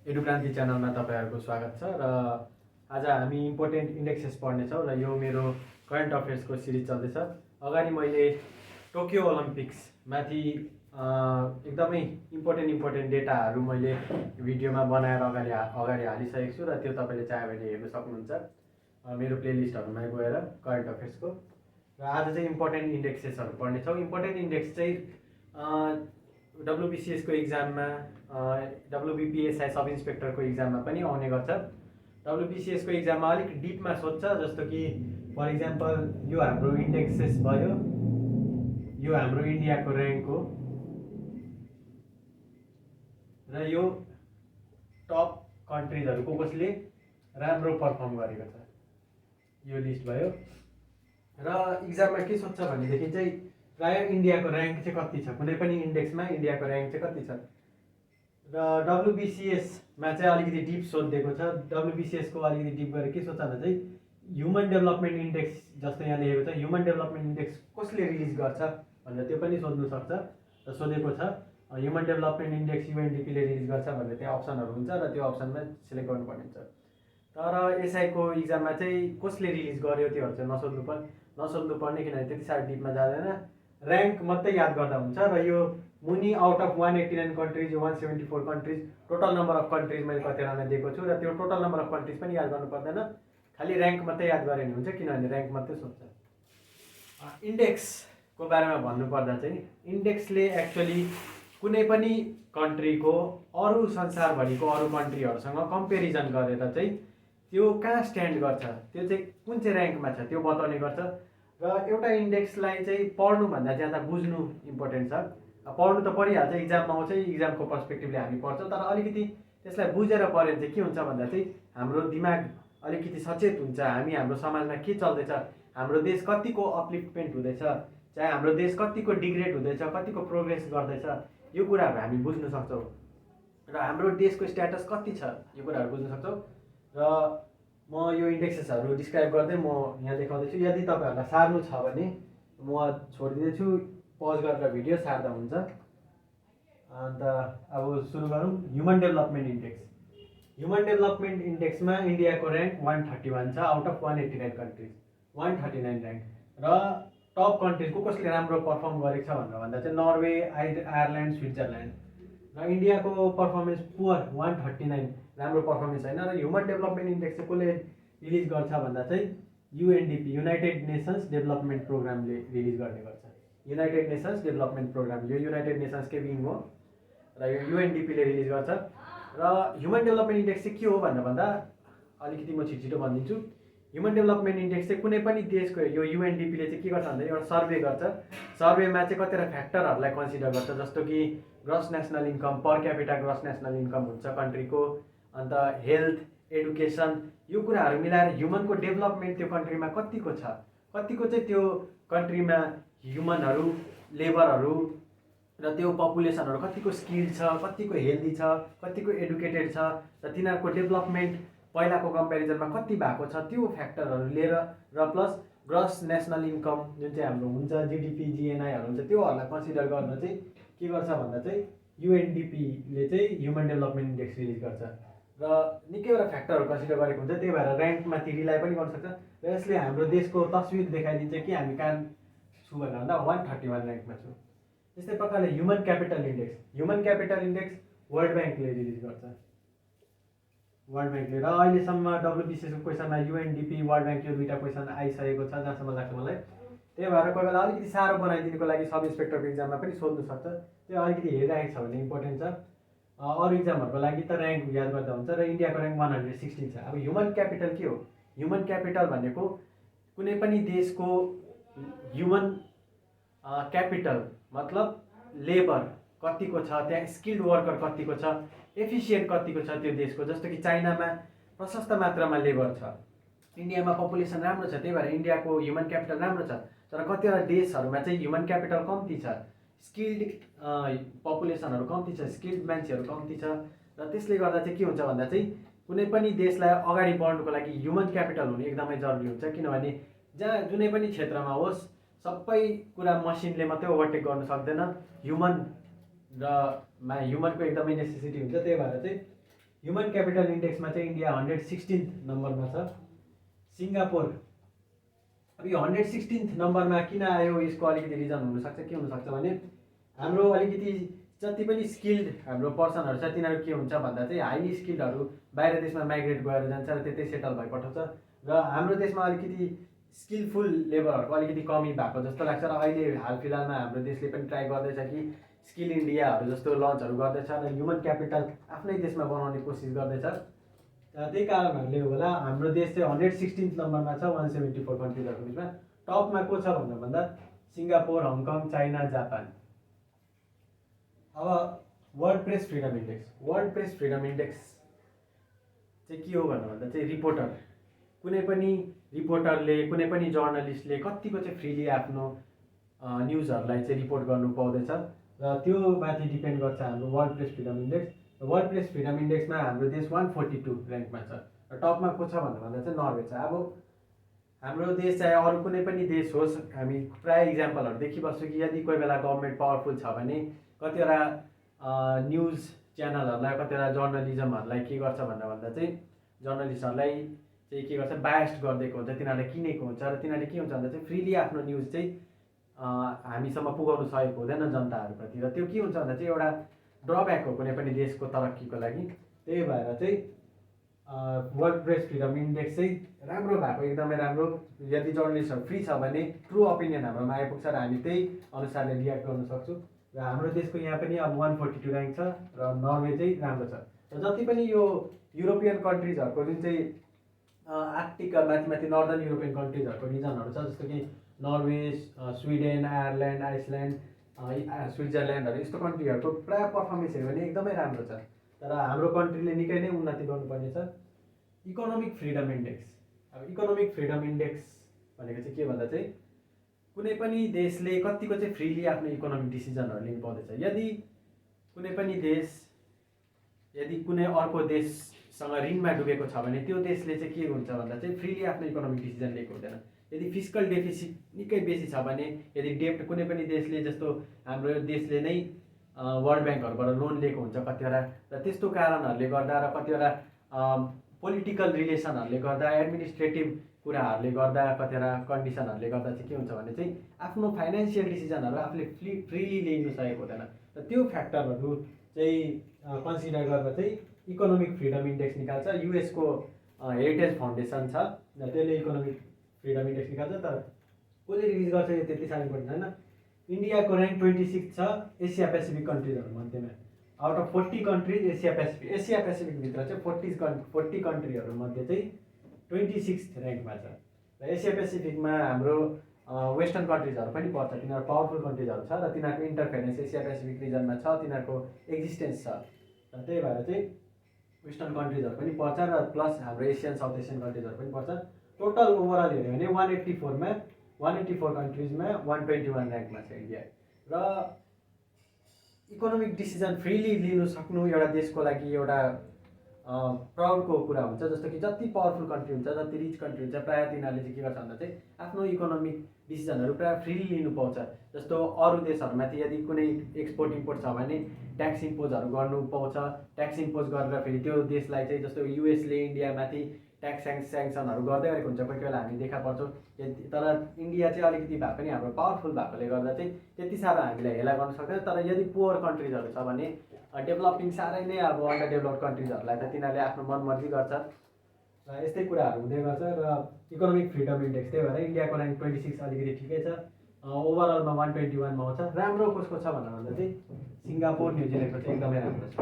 एडुक्रान्ति च्यानलमा तपाईहरुको स्वागत छ र आज हामी इम्पोर्टेन्ट इन्डेक्सेस पढ्नेछौँ र यो मेरो करेन्ट अफेयर्सको सिरिज चल्दैछ। अगाडि मैले टोकियो ओलम्पिक्स माथि एकदमै इम्पोर्टेन्ट डेटाहरू मैले भिडियोमा बनाएर अगाडि हालिसकेको छु र त्यो तपाईले चाह्यो भने हेर्न सक्नुहुन्छ मेरो प्लेलिस्टहरुमा गएर करेन्ट अफेयर्सको। र आज चाहिँ इम्पोर्टेन्ट इन्डेक्सेसहरू पढ्नेछौँ। इम्पोर्टेन्ट इन्डेक्स चाहिँ WBCS को इक्जाममा WBPSI सब इन्स्पेक्टरको इक्जाममा पनि आउने गर्छ। WBCS को इक्जाममा अलिक डिपमा सोध्छ, जस्तो कि फर इक्जाम्पल यो हाम्रो इन्डेक्सेस भयो, यो हाम्रो इन्डियाको र्याङ्क हो र यो टप कन्ट्रिजहरु कसले राम्रो परफर्म गरेको छ, यो लिस्ट भयो। र इक्जाममा के सोध्छ भनेदेखि चाहिँ प्राय इन्डियाको र्याङ्क चाहिँ कति छ, कुनै पनि इन्डेक्समा इन्डियाको र्याङ्क चाहिँ कति छ। र WBCS मा चाहिँ अलिकति डिप सोधिएको छ। WBCS को अलिकति डिप गरेर के सोध्छ भने चाहिँ ह्युमन डेभलपमेन्ट इन्डेक्स, जस्तो यहाँ लेखेको छ ह्युमन डेभलपमेन्ट इन्डेक्स कसले रिलिज गर्छ भनेर त्यो पनि सोध्नु सक्छ र सोधेको छ। ह्युमन डेभलपमेन्ट इन्डेक्स UNDP ले रिलिज गर्छ भनेर त्यहाँ अप्सनहरू हुन्छ र त्यो अप्सनमा सिलेक्ट गर्नुपर्ने हुन्छ। तर SI को इक्जाममा चाहिँ कसले रिलिज गर्यो त्योहरू चाहिँ नसोध्नु पर्ने, किनभने त्यति साह्रो डिपमा जाँदैन, र्याङ्क मात्रै याद गर्दा हुन्छ। र यो मुनि out of 189 countries 174 countries total number of countries मैले कतिवटामा दिएको छु र त्यो टोटल नम्बर अफ कन्ट्रिज पनि याद गर्नु पर्दैन, खालि र्याङ्क मात्रै याद गरे भने हुन्छ, किनभने र्याङ्क मात्रै सोध्छ। इन्डेक्सको बारेमा भन्नुपर्दा चाहिँ इन्डेक्सले एक्चुअली कुनै पनि कन्ट्रीको अरू संसारभरिको अरू कन्ट्रीहरूसँग कम्पेरिजन गरेर चाहिँ त्यो कहाँ स्ट्यान्ड गर्छ, त्यो चाहिँ कुन चाहिँ र्याङ्कमा छ त्यो बताउने गर्छ। र एउटा इन्डेक्सलाई चाहिँ पढ्नुभन्दा ज्यादा बुझ्नु इम्पोर्टेन्ट छ। पढ्नु त पढिहाल्छ, इक्जाममा आउँछ, इक्जामको पर्सपेक्टिभले हामी पढ्छौँ, तर अलिकति त्यसलाई बुझेर पढ्यो भने चाहिँ के हुन्छ भन्दा चाहिँ हाम्रो दिमाग अलिकति सचेत हुन्छ, हामी हाम्रो समाजमा के चल्दैछ, हाम्रो देश कतिको अपलिफ्टमेन्ट हुँदैछ, चाहे हाम्रो देश कतिको डिग्रेड हुँदैछ, कतिको प्रोग्रेस गर्दैछ, यो कुराहरू हामी बुझ्न सक्छौँ र हाम्रो देशको स्ट्याटस कति छ यो कुराहरू बुझ्न सक्छौँ। र म यो इन्डेक्सेसहरू डिस्क्राइब गर्दै म यहाँ देखाउँदैछु। यदि तपाईहरुलाई सार्नु छ भने म छोडिदिन्छु, पज गरेर भिडियो सार्दा हुन्छ। अन्त अब सुरु गरौँ। Human development index. Human development इन्डेक्समा इन्डियाको र्याङ्क 131 छ आउट अफ 189 कन्ट्रिज, 139 र्याङ्क। र टप कन्ट्रिज कसले राम्रो परफर्म गरेको छ भनेर भन्दा चाहिँ नर्वे, आयरल्यान्ड, स्विट्जरल्यान्ड। र इन्डियाको पर्फर्मेन्स पुवर 139 राम्रो पर्फर्मेन्स छैन। र ह्युमन डेभलपमेन्ट इन्डेक्स चाहिँ कसले रिलिज गर्छ भन्दा चाहिँ UNDP युनाइटेड नेसन्स डेभलपमेन्ट प्रोग्रामले रिलिज गर्ने गर्छ। युनाइटेड नेसन्स डेभलपमेन्ट प्रोग्राम, यो युनाइटेड नेसन्सकै विङ हो र यो UNDP ले रिलिज गर्छ। र ह्युमन डेभलपमेन्ट इन्डेक्स चाहिँ के हो भनेर भन्दा अलिकति म छिटो भनिदिन्छु। ह्युमन डेभलपमेन्ट इन्डेक्स चाहिँ कुनै पनि देशको, यो UNDP ले चाहिँ के गर्छ भन्दा एउटा सर्वे गर्छ। सर्वेमा चाहिँ कतिवटा फ्याक्टरहरूलाई कन्सिडर गर्छ, जस्तो कि ग्रस नेसनल इन्कम, पर क्यापिटा ग्रस नेसनल इन्कम हुन्छ कन्ट्रीको, अन्त हेल्थ, एडुकेसन, यो कुराहरू मिलाएर ह्युमनको डेभलपमेन्ट त्यो कन्ट्रीमा कतिको छ, कतिको चाहिँ त्यो कन्ट्रीमा ह्युमनहरू, लेबरहरू र त्यो पपुलेसनहरू कतिको स्किल्ड छ, कतिको हेल्दी छ, कतिको एडुकेटेड छ र तिनीहरूको डेभलपमेन्ट पहिलाको कम्पेरिजनमा कति भएको छ, त्यो फ्याक्टरहरू लिएर र प्लस ग्रस नेसनल इन्कम जुन चाहिँ हाम्रो हुन्छ, GDP, GNIहरू हुन्छ, त्योहरूलाई कन्सिडर गर्न चाहिँ के गर्छ भन्दा चाहिँ UNDP ले चाहिँ ह्युमन डेभलपमेन्ट इन्डेक्स रिलिज गर्छ। र निकैवटा फ्याक्टरहरू कन्सिडर गरेको हुन्छ, त्यही भएर र्याङ्कमाथि रिलाइ पनि गर्न सक्छ। र यसले हाम्रो देशको तस्विर देखाइदिन्छ कि हामी कहाँ छु भनेर भन्दा 131 र्याङ्कमा छु। त्यस्तै प्रकारले human capital index. Human capital index world ब्याङ्कले रिलिज गर्छ, वर्ल्ड ब्याङ्कले। र अहिलेसम्म WBCS को क्वेसनमा UNDP, वर्ल्ड ब्याङ्क यो दुईवटा क्वेसन आइसकेको छ जहाँसम्म लाग्छ मलाई। त्यही भएर कोही बेला अलिकति साह्रो बनाइदिनुको लागि सब इन्स्पेक्टरको इक्जाममा पनि सोध्नु सक्छ, त्यो अलिकति हेरिराखेको छ भने इम्पोर्टेन्ट छ। अरू इक्जामहरूको लागि त र्याङ्क याद गर्दा हुन्छ। र इन्डियाको र्याङ्क 116 छ। अब ह्युमन क्यापिटल के हो? ह्युमन क्यापिटल भनेको कुनै पनि देशको ह्युमन क्यापिटल मतलब लेबर कतिको छ, त्यहाँ स्किल्ड वर्कर कतिको छ, एफिसिएन्ट कतिको छ त्यो देशको। जस्तो कि चाइनामा प्रशस्त मात्रामा लेबर छ, इन्डियामा पपुलेसन राम्रो छ, त्यही भएर इन्डियाको ह्युमन क्यापिटल राम्रो छ। तर कतिवटा देशहरूमा चाहिँ ह्युमन क्यापिटल कम्ती छ, स्किल्ड पपुलेसनहरू कम्ती छ, स्किल्ड मान्छेहरू कम्ती छ। र त्यसले गर्दा चाहिँ के हुन्छ भन्दा चाहिँ कुनै पनि देशलाई अगाडि बढ्नुको लागि ह्युमन क्यापिटल हुनु एकदमै जरुरी हुन्छ, किनभने जहाँ जुनै पनि क्षेत्रमा होस् सबै कुरा मसिनले मात्रै ओभरटेक गर्न सक्दैन, ह्युमनको एकदमै नेसेसिटी हुन्छ। त्यही भएर चाहिँ ह्युमन क्यापिटल इन्डेक्समा चाहिँ इन्डिया 116 नम्बरमा छ। सिङ्गापुर अब यो 116 नम्बरमा किन आयो, यसको अलिकति रिजन हुनसक्छ। के हुनसक्छ भने हाम्रो अलिकति जति पनि स्किल्ड हाम्रो पर्सनहरू छ तिनीहरू के हुन्छ भन्दा चाहिँ हाइली स्किल्डहरू बाहिर देशमा माइग्रेट गएर जान्छ र त्यतै सेटल भइ पठाउँछ र हाम्रो देशमा अलिकति स्किलफुल लेबरहरूको अलिकति कमी भएको जस्तो लाग्छ। र अहिले हाल फिलहालमा हाम्रो देशले पनि ट्राई गर्दैछ कि स्किल इन्डियाहरू जस्तो लन्चहरू गर्दैछ र ह्युमन क्यापिटल आफ्नै देशमा बनाउने कोसिस गर्दैछ। त्यही कारणहरूले होला हाम्रो देश चाहिँ 116 नम्बरमा छ 174 कन्ट्रिजहरूको बिचमा। टपमा को छ भन्दा सिङ्गापुर, हङकङ, चाइना, जापान। अब वर्ल्ड प्रेस फ्रिडम इन्डेक्स चाहिँ के हो भन्दा चाहिँ रिपोर्टर, कुनै पनि रिपोर्टरले कुनै पनि जर्नलिस्टले कतिको चाहिँ फ्रिली आफ्नो न्युजहरूलाई चाहिँ रिपोर्ट गर्नु पाउँदैछ र त्यो माथि डिपेन्ड गर्छ हाम्रो world press freedom index. World press freedom इन्डेक्समा हाम्रो देश 142 र्याङ्कमा छ र टपमा को छ भन्दा चाहिँ नर्वे छ। अब हाम्रो देश चाहे अरू कुनै पनि देश होस्, हामी प्रायः इक्जाम्पलहरू देखिबस्छौँ कि यदि कोही बेला गभर्मेन्ट पावरफुल छ भने कतिवटा न्युज च्यानलहरूलाई, कतिवटा जर्नलिजमहरूलाई के गर्छ भन्दा चाहिँ जर्नलिस्टहरूलाई चाहिँ के गर्छ, बायस्ड गरिदिएको हुन्छ, तिनीहरूले किनेको हुन्छ र तिनीहरूले के हुन्छ भन्दा चाहिँ फ्रिली आफ्नो न्युज चाहिँ हामीसम्म पुगाउनु सकेको हुँदैन जनताहरूप्रति। र त्यो के हुन्छ भन्दा चाहिँ एउटा ड्रब्याक हो कुनै पनि देशको तरक्कीको लागि। त्यही भएर चाहिँ वर्ल्ड प्रेस फ्रिडम इन्डेक्स चाहिँ राम्रो भएको, एकदमै राम्रो। यदि जर्नलिस्टहरू फ्री छ भने ट्रु ओपिनियन हाम्रोमा आइपुग्छ र हामी त्यही अनुसारले रियाक्ट गर्न सक्छौँ। र हाम्रो देशको यहाँ पनि अब 142 र्याङ्क छ र नर्वे चाहिँ राम्रो छ। र जति पनि यो युरोपियन कन्ट्रिजहरूको जुन चाहिँ आर्कटिक माथि नर्दर्न युरोपियन कन्ट्रिजहरूको रिजनहरू छ, जस्तो कि नर्वे, स्विडेन, आयरल्यान्ड, आइसल्यान्ड, स्विजरल्यान्डहरू, यस्तो कन्ट्रीहरूको प्रायः पर्फर्मेन्स हेऱ्यो भने एकदमै राम्रो छ। तर हाम्रो कन्ट्रीले निकै नै उन्नति गर्नुपर्ने छ। इकोनोमिक फ्रिडम इन्डेक्स, अब इकोनोमिक फ्रिडम इन्डेक्स भनेको चाहिँ के भन्दा चाहिँ कुनै पनि देशले कतिको चाहिँ फ्रिली आफ्नो इकोनोमिक डिसिजनहरू लिनु पाउँदैछ। यदि कुनै पनि देश यदि कुनै अर्को देशसँग ऋणमा डुबेको छ भने त्यो देशले चाहिँ के हुन्छ भन्दा चाहिँ फ्रिली आफ्नो इकोनोमिक डिसिजन लिएको हुँदैन। यदि फिस्कल डेफिसिट निकै बेसी छ भने, यदि डेप्ट कुनै पनि देशले, जस्तो हाम्रो देशले नै वर्ल्ड ब्याङ्कहरूबाट लोन लिएको हुन्छ कतिवटा, र त्यस्तो कारणहरूले गर्दा र कतिवटा पोलिटिकल रिलेसनहरूले गर्दा, एडमिनिस्ट्रेटिभ कुराहरूले गर्दा, कतिवटा कन्डिसनहरूले गर्दा चाहिँ के हुन्छ भने चाहिँ आफ्नो फाइनेन्सियल डिसिजनहरू आफूले फ्रिली लिनु सकेको हुँदैन। र त्यो फ्याक्टरहरू चाहिँ कन्सिडर गरेर चाहिँ इकोनोमिक फ्रिडम इन्डेक्स निकाल्छ। युएसको हेरिटेज फाउन्डेसन छ, त्यसले इकोनोमिक फ्रिडम इन्डेक्स निकाल्छ। तर कसले रिलिज गर्छ यो त्यति साह्रो इम्पोर्टेन्ट छैन। इन्डियाको र्याङ्क 26 छ एसिया पेसिफिक कन्ट्रिजहरू मध्येमा। आउट अफ 40 कन्ट्रिज एसिया पेसिफिकभित्र चाहिँ 40 कन्ट्रीहरूमध्ये चाहिँ 26 र्याङ्कमा छ। र एसिया पेसिफिकमा हाम्रो वेस्टर्न कन्ट्रिजहरू पनि पर्छ, तिनीहरू पावरफुल कन्ट्रिजहरू छ र तिनीहरूको इन्टरफेरेन्स एसिया पेसिफिक रिजनमा छ, तिनीहरूको एक्जिस्टेन्स छ। र त्यही भएर चाहिँ वेस्टर्न कन्ट्रिजहरू पनि पर्छ र प्लस हाम्रो एसियन साउथ एसियन कन्ट्रिजहरू पनि पर्छ। टोटल ओभरअल हेऱ्यो भने 184 कन्ट्रिजमा 121 र्याङ्कमा छ इन्डिया। र इकोनोमिक डिसिजन फ्रिली लिनु सक्नु एउटा देशको लागि एउटा प्राउडको कुरा हुन्छ। जस्तो कि जति पावरफुल कन्ट्री हुन्छ, जति रिच कन्ट्री हुन्छ, प्रायः तिनीहरूले चाहिँ के गर्छ भन्दा चाहिँ आफ्नो इकोनोमिक डिसिजनहरू प्रायः फ्रिली लिनु पाउँछ। जस्तो अरू देशहरूमाथि यदि कुनै एक्सपोर्ट इम्पोर्ट छ भने ट्याक्स इम्पोजहरू गर्नु पाउँछ। ट्याक्स इम्पोज गरेर फेरि त्यो देशलाई चाहिँ, जस्तो युएसले इन्डियामाथि ट्याक्स स्याङ्सनहरू गर्दै गरेको हुन्छ, कोही बेला हामी देखा पर्छौँ। तर इन्डिया चाहिँ अलिकति भए पनि हाम्रो पावरफुल भएकोले गर्दा चाहिँ त्यति साह्रो हामीलाई हेला गर्न सक्दैन। तर यदि पुवर कन्ट्रिजहरू छ भने, डेभलपिङ साह्रै नै अब अन्डर डेभलप्ड कन्ट्रिजहरूलाई त तिनीहरूले आफ्नो मनमर्जी गर्छ र यस्तै कुराहरू हुँदै गर्छ। र इकोनोमिक फ्रिडम इन्डेक्स त्यही भएर इन्डियाको र्याङ्क 26 अलिकति ठिकै छ, ओभरअलमा 121मा आउँछ। राम्रो कसको छ भन्दा चाहिँ सिङ्गापुर, न्युजिल्यान्डको चाहिँ एकदमै राम्रो छ।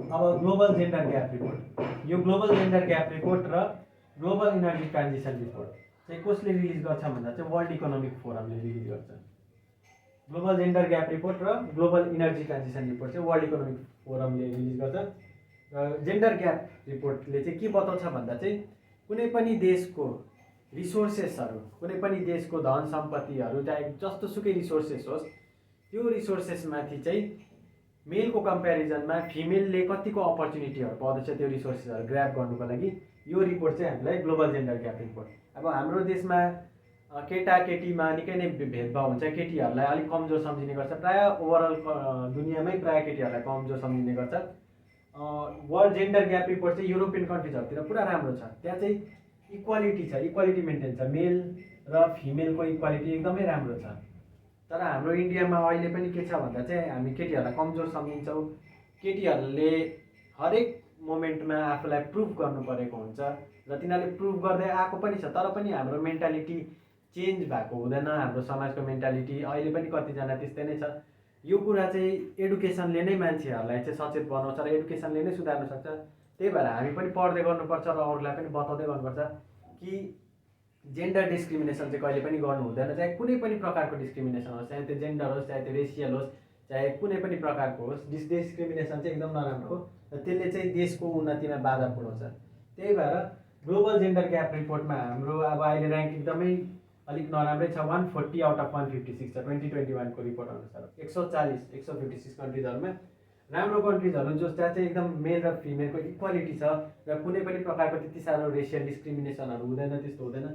अब ग्लोबल जेन्डर ग्याप रिपोर्ट, यो ग्लोबल जेन्डर ग्याप रिपोर्ट र ग्लोबल इनर्जी ट्रान्जिसन रिपोर्ट चाहिँ कसले रिलिज गर्छ भन्दा चाहिँ वर्ल्ड इकोनोमिक फोरमले रिलिज गर्छ। ग्लोबल जेन्डर ग्याप रिपोर्ट र ग्लोबल इनर्जी ट्रान्जिसन रिपोर्ट चाहिँ वर्ल्ड इकोनोमिक फोरमले रिलिज गर्छ। र जेन्डर ग्याप रिपोर्टले चाहिँ के बताउँछ भन्दा चाहिँ कुनै पनि देशको रिसोर्सेसहरू, कुनै पनि देशको धन सम्पत्तिहरू, चाहे जस्तोसुकै रिसोर्सेस होस्, त्यो रिसोर्सेसमाथि चाहिँ मेलको कम्पेरिजनमा फिमेलले कतिको अपर्च्युनिटीहरू पाउँदैछ त्यो रिसोर्सेसहरू ग्र्याब गर्नुको लागि। यो रिपोर्ट चाहिँ हामीलाई ग्लोबल जेन्डर ग्याप रिपोर्ट। अब हाम्रो देशमा केटाकेटीमा निकै नै भेदभाव हुन्छ, केटीहरूलाई अलिक कमजोर सम्झिने गर्छ, प्रायः ओभरअल दुनियाँमै प्रायः केटीहरूलाई कमजोर सम्झिने गर्छ। वर्ल्ड जेन्डर ग्याप रिपोर्ट चाहिँ युरोपियन कन्ट्रिजहरूतिर पुरा राम्रो छ। त्यहाँ चाहिँ इक्वालिटी छ, इक्वालिटी मेन्टेन छ, मेल र फिमेलको इक्वालिटी एकदमै राम्रो छ। तर हाम्रो इन्डियामा अहिले पनि के छ भन्दा चाहिँ हामी केटीहरूलाई कमजोर सम्झिन्छौँ। केटीहरूले हरेक मोमेन्टमा आफूलाई प्रुभ गर्नु परेको हुन्छ र तिनीहरूले प्रुभ गर्दै आएको पनि छ। तर पनि हाम्रो मेन्टालिटी चेन्ज भएको हुँदैन। हाम्रो समाजको मेन्टालिटी अहिले पनि कतिजना त्यस्तै नै छ। यो कुरा चाहिँ एडुकेसनले नै मान्छेहरूलाई चाहिँ सचेत बनाउँछ र एडुकेसनले नै सुधार्न सक्छ। त्यही भएर हामी पनि पढ्दै गर्नुपर्छ र अरूलाई पनि बताउँदै गर्नुपर्छ कि जेन्डर डिस्क्रिमिनेसन चाहिँ कहिले पनि गर्नु हुँदैन। चाहे कुनै पनि प्रकारको डिस्क्रिमिनेसन होस्, चाहे त्यो जेन्डर होस्, चाहे त्यो रेसियल होस्, चाहे कुनै पनि प्रकारको होस्, डिस्क्रिमिनेसन चाहिँ एकदम नराम्रो हो र त्यसले चाहिँ देशको उन्नतिमा बाधा पुर्याउँछ। त्यही भएर ग्लोबल जेन्डर ग्याप रिपोर्टमा हाम्रो अब अहिले ऱ्याङ्क एकदमै अलिक नराम्रै छ। 140 आउट अफ 156 छ 2021को रिपोर्ट अनुसार। 156 कन्ट्रिजहरूमा राम्रो कन्ट्रिजहरू जहाँ चाहिँ एकदम मेल र फिमेलको इक्वालिटी छ र कुनै पनि प्रकारको त्यति साह्रो रेसियल डिस्क्रिमिनेसनहरू हुँदैन, त्यस्तो हुँदैन।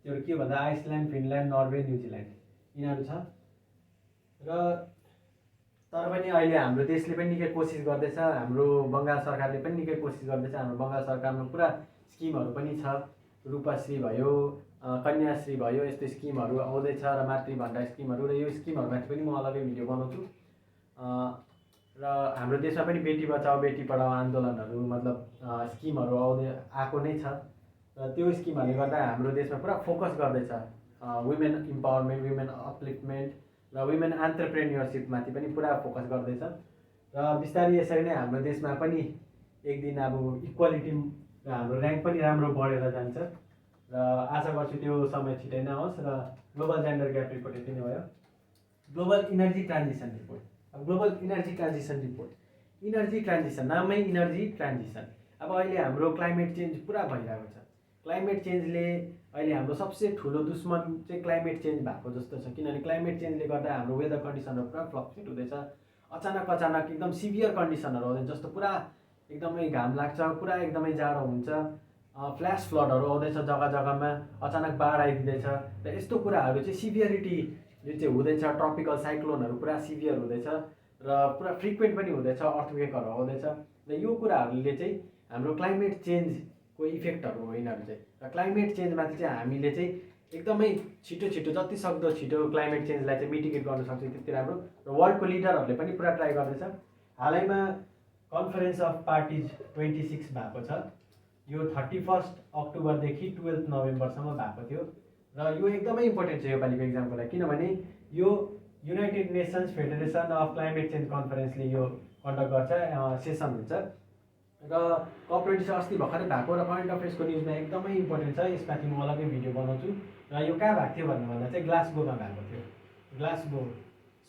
त्यो के भन्दा आइसल्यान्ड, फिनल्यान्ड, नर्वे, न्युजिल्यान्ड यिनीहरू छ। र तर पनि अहिले हाम्रो देशले पनि निकै कोसिस गर्दैछ, हाम्रो बङ्गाल सरकारले पनि निकै कोसिस गर्दैछ। हाम्रो बङ्गाल सरकारमा पुरा स्किमहरू पनि छ, रूपाश्री भयो, कन्याश्री भयो, यस्तो स्किमहरू आउँदैछ र मातृ भण्डार स्किमहरू। र यो स्किमहरूमाथि पनि म अलग्गै भिडियो बनाउँछु। र हाम्रो देशमा पनि बेटी बचाओ बेटी पढाओ आन्दोलनहरू मतलब स्किमहरू आएको नै छ। र त्यो स्किमहरूले गर्दा हाम्रो देशमा पुरा फोकस गर्दैछ वुमेन इम्पावरमेन्ट, वुमेन अपलिफ्टमेन्ट र वुमेन एन्टरप्रेन्योरसिपमाथि पनि पुरा फोकस गर्दैछ। र बिस्तारै यसरी नै हाम्रो देशमा पनि एक दिन अब इक्वालिटी र हाम्रो ऱ्याङ्क पनि राम्रो बढेर जान्छ। र आशा गर्छु त्यो समय छिटै नहोस्। र ग्लोबल जेन्डर ग्याप रिपोर्ट यति नै भयो। Global energy transition report. अब global energy transition report, energy transition नाममै इनर्जी ट्रान्जिसन। अब अहिले हाम्रो क्लाइमेट चेन्ज पुरा भइरहेको छ। क्लाइमेट चेन्जले अहिले हाम्रो सबसे ठुलो दुश्मन चाहिँ क्लाइमेट चेन्ज भएको जस्तो छ। किनभने क्लाइमेट चेन्जले गर्दा हाम्रो वेदर कन्डिसनहरू पुरा फ्लक्चुएट हुँदैछ। अचानक एकदम सिभियर कन्डिसनहरू आउँदैछ, जस्तो पुरा एकदमै घाम लाग्छ, पुरा एकदमै जाडो हुन्छ, फ्ल्यास फ्लडहरू आउँदैछ जग्गा जग्गामा, अचानक बाढ आइदिँदैछ। र यस्तो कुराहरू चाहिँ सिभियरिटी जुन चाहिँ हुँदैछ, ट्रपिकल साइक्लोनहरू पुरा सिभियर हुँदैछ र पुरा फ्रिक्वेन्ट पनि हुँदैछ, अर्थक्वेकहरू आउँदैछ। र यो कुराहरूले चाहिँ हाम्रो क्लाइमेट चेन्जको इफेक्टहरू हो यिनीहरू चाहिँ। र क्लाइमेट चेन्जमाथि चाहिँ हामीले चाहिँ एकदमै छिटो जति सक्दो छिटो क्लाइमेट चेन्जलाई चाहिँ मिटिगेट गर्न सक्छ त्यति राम्रो। र वर्ल्डको लिडरहरूले पनि पुरा ट्राई गर्दैछ। हालैमा कन्फरेन्स अफ पार्टिज 26 भएको छ। यो 31 अक्टोबरदेखि 12 नोभेम्बरसम्म भएको थियो। र यो एकदमै इम्पोर्टेन्ट छ योपालिको एक्जामको लागि। किनभने यो United Nations federation of climate change कन्फरेन्सले यो कन्डक्ट गर्छ, सेसन हुन्छ। र COP26 अस्ति भर्खरै भएको र करेन्ट अफेयर्सको न्युजमा एकदमै इम्पोर्टेन्ट छ। यसमाथि म अलग्गै भिडियो बनाउँछु। र यो कहाँ भएको थियो भन्दा चाहिँ ग्लासगोमा भएको थियो। ग्लासगो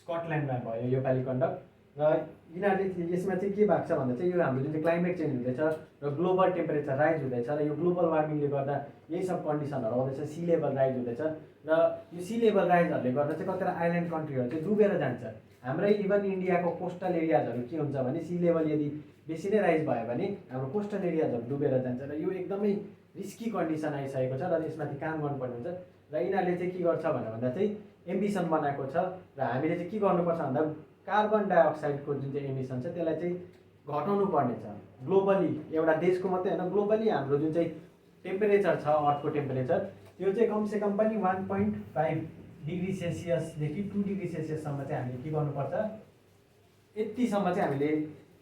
स्कटल्यान्डमा भयो योपालि कन्डक्ट। र यिनीहरूले यसमा चाहिँ के भएको छ भन्दा चाहिँ यो हाम्रो जुन चाहिँ क्लाइमेट चेन्ज हुँदैछ र ग्लोबल टेम्परेचर राइज हुँदैछ र यो ग्लोबल वार्मिङले गर्दा यही सब कन्डिसनहरू आउँदैछ। सी लेभल राइज हुँदैछ र यो सी लेभल राइजहरूले गर्दा चाहिँ कतिवटा आइल्यान्ड कन्ट्रीहरू चाहिँ डुबेर जान्छ। हाम्रै इभन इन्डियाको कोस्टल एरियाजहरू के हुन्छ भने सी लेभल यदि बेसी नै राइज भयो भने हाम्रो कोस्टल एरियाजहरू डुबेर जान्छ। र यो एकदमै रिस्की कन्डिसन आइसकेको छ र यसमाथि काम गर्नुपर्ने हुन्छ। र यिनीहरूले चाहिँ के गर्छ भन्दा चाहिँ एम्बिसन बनाएको छ। र हामीले चाहिँ के गर्नुपर्छ भन्दा कार्बन डाइअक्साइडको जुन चाहिँ एमिसन छ त्यसलाई चाहिँ घटाउनु पर्ने छ ग्लोबली। एउटा देशको मात्रै होइन, ग्लोबली हाम्रो जुन चाहिँ टेम्परेचर छ, अर्थको टेम्परेचर, त्यो चाहिँ कमसेकम पनि 1.5 डिग्री सेल्सियसदेखि 2 डिग्री सेल्सियससम्म चाहिँ हामीले के गर्नुपर्छ, यतिसम्म चाहिँ हामीले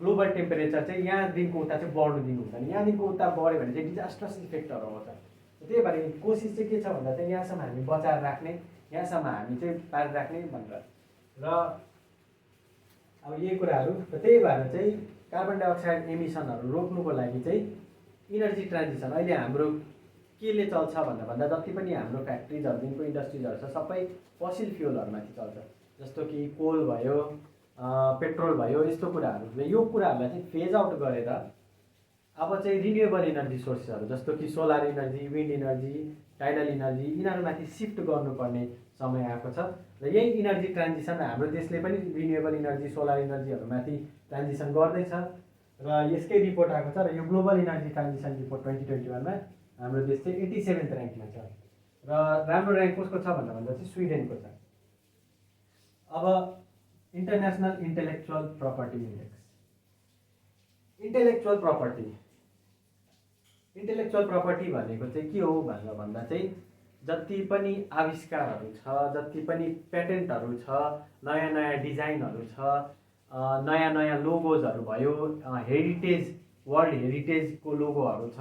ग्लोबल टेम्परेचर चाहिँ यहाँदेखिको उता चाहिँ बढ्नु दिनु हुँदैन। यहाँदेखिको उता बढ्यो भने चाहिँ डिजास्ट्रस इफेक्टहरू आउँछ। त्यही भएर कोसिस चाहिँ के छ भन्दा चाहिँ यहाँसम्म हामी बचाएर राख्ने, यहाँसम्म हामी चाहिँ पार राख्ने भनेर। र अब यही कुराहरू। र त्यही भएर चाहिँ कार्बन डाइअक्साइड एमिसनहरू रोक्नुको लागि चाहिँ इनर्जी ट्रान्जिसन अहिले हाम्रो केले चल्छ भन्दा जति पनि हाम्रो फ्याक्ट्रिजहरूदेखिको इन्डस्ट्रिजहरू छ सबै फसिल फ्युलहरूमाथि चल्छ। जस्तो कि कोल भयो, पेट्रोल भयो, यस्तो कुराहरू। र यो कुराहरूलाई चाहिँ फेज आउट गरेर अब चाहिँ रिन्युएबल इनर्जी सोर्सेसहरू जस्तो कि solar energy, wind energy, tidal energy यिनीहरूमाथि सिफ्ट गर्नुपर्ने समय आएको छ। र यही इनर्जी ट्रान्जिसन हाम्रो देशले पनि रिन्युएबल इनर्जी, सोलर इनर्जीहरूमाथि ट्रान्जिसन गर्दैछ। र यसकै रिपोर्ट आएको छ। र यो ग्लोबल इनर्जी ट्रान्जिसन रिपोर्ट 2021मा हाम्रो देश चाहिँ 87th ऱ्याङ्कमा छ। र राम्रो ऱ्याङ्क कसको छ भन्दा चाहिँ स्विडेनको छ। अब international intellectual property index. Intellectual property भनेको चाहिँ के हो भनेर भन्दा चाहिँ जति पनि आविष्कारहरू छ, जति पनि पेटेन्टहरू छ, नयाँ नयाँ डिजाइनहरू छ, नयाँ नयाँ लोगोजहरू भयो, वर्ल्ड हेरिटेजको लोगोहरू छ,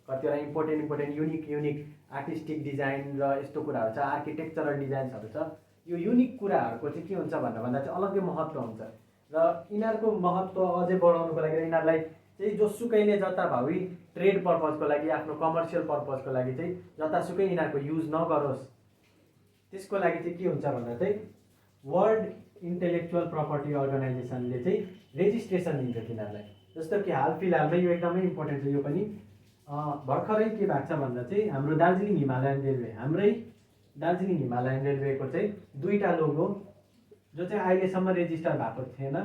कतिवटा इम्पोर्टेन्ट युनिक आर्टिस्टिक डिजाइन र यस्तो कुराहरू छ, आर्किटेक्चरल डिजाइन्सहरू छ। यो युनिक कुराहरूको चाहिँ के हुन्छ भनेर भन्दा चाहिँ अलग्गै महत्त्व हुन्छ र यिनीहरूको महत्त्व अझै बढाउनुको लागि यिनीहरूलाई चाहिँ जोसुकैले जताभावी ट्रेड पर्पजको लागि, आफ्नो कमर्सियल पर्पजको लागि चाहिँ जतासुकै यिनीहरूको युज नगरोस्, त्यसको लागि चाहिँ के हुन्छ भन्दा चाहिँ वर्ल्ड इन्टेलेक्चुअल प्रपर्टी अर्गनाइजेसनले चाहिँ रेजिस्ट्रेसन दिन्छ तिनीहरूलाई। जस्तो कि हाल फिलहालमै यो एकदमै इम्पोर्टेन्ट छ। यो पनि भर्खरै के भएको छ भन्दा चाहिँ हाम्रो दार्जिलिङ हिमालयन रेलवे, हाम्रै दार्जिलिङ हिमालयन रेलवेको चाहिँ 2टा लोगो जो चाहिँ अहिलेसम्म रेजिस्टर भएको थिएन,